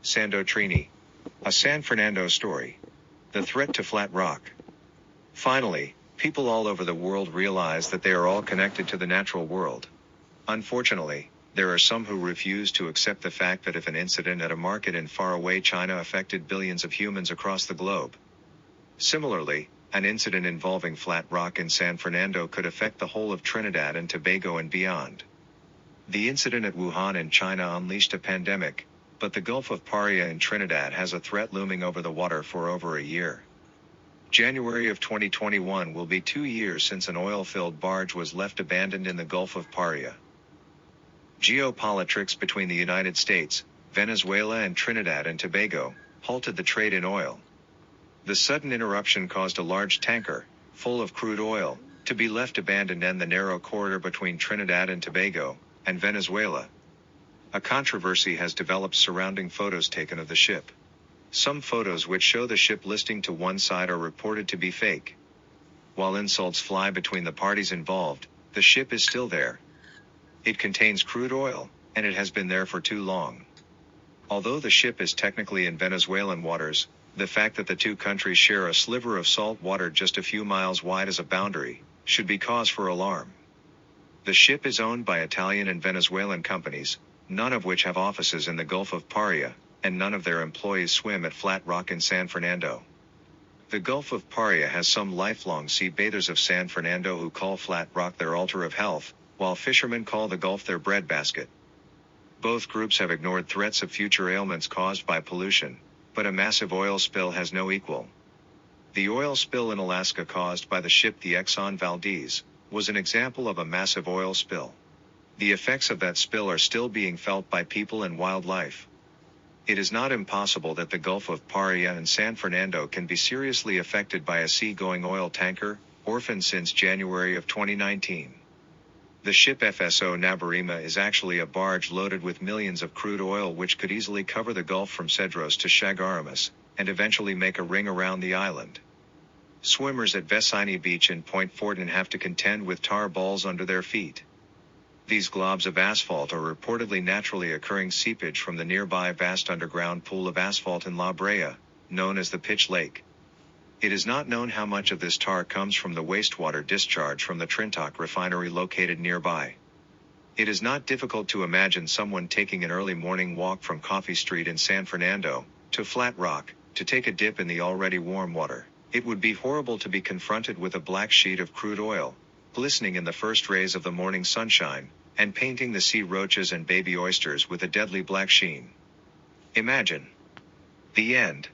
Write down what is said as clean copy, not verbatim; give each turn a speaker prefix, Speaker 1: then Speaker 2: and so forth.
Speaker 1: Sando Trini. A San Fernando story. The threat to flat rock. Finally, people all over the world realize that they are all connected to the natural world. Unfortunately, there are some who refuse to accept the fact that if an incident at a market in faraway China affected billions of humans across the globe. Similarly, an incident involving flat rock in San Fernando could affect the whole of Trinidad and Tobago and beyond. The incident at Wuhan in China unleashed a pandemic, but the Gulf of Paria in Trinidad has a threat looming over the water for over a year. January of 2021 will be 2 years since an oil-filled barge was left abandoned in the Gulf of Paria. Geopolitics between the United States, Venezuela and Trinidad and Tobago halted the trade in oil. The sudden interruption caused a large tanker, full of crude oil, to be left abandoned in the narrow corridor between Trinidad and Tobago and Venezuela. A controversy has developed surrounding photos taken of the ship. Some photos which show the ship listing to one side are reported to be fake. While insults fly between the parties involved, the ship is still there. It contains crude oil, and it has been there for too long. Although the ship is technically in Venezuelan waters, the fact that the two countries share a sliver of salt water just a few miles wide as a boundary should be cause for alarm. The ship is owned by Italian and Venezuelan companies, none of which have offices in the Gulf of Paria, and none of their employees swim at Flat Rock in San Fernando. The Gulf of Paria has some lifelong sea bathers of San Fernando who call Flat Rock their altar of health, while fishermen call the Gulf their breadbasket. Both groups have ignored threats of future ailments caused by pollution, but a massive oil spill has no equal. The oil spill in Alaska caused by the ship the Exxon Valdez was an example of a massive oil spill. The effects of that spill are still being felt by people and wildlife. It is not impossible that the Gulf of Paria and San Fernando can be seriously affected by a sea-going oil tanker, orphaned since January of 2019. The ship FSO Nabarima is actually a barge loaded with millions of crude oil which could easily cover the Gulf from Cedros to Chaguaramas, and eventually make a ring around the island. Swimmers at Vesini Beach in Point Fortin have to contend with tar balls under their feet. These globs of asphalt are reportedly naturally occurring seepage from the nearby vast underground pool of asphalt in La Brea, known as the Pitch Lake. It is not known how much of this tar comes from the wastewater discharge from the Trinidad refinery located nearby. It is not difficult to imagine someone taking an early morning walk from Coffee Street in San Fernando to Flat Rock to take a dip in the already warm water. It would be horrible to be confronted with a black sheet of crude oil, glistening in the first rays of the morning sunshine, and painting the sea roaches and baby oysters with a deadly black sheen. Imagine. The end.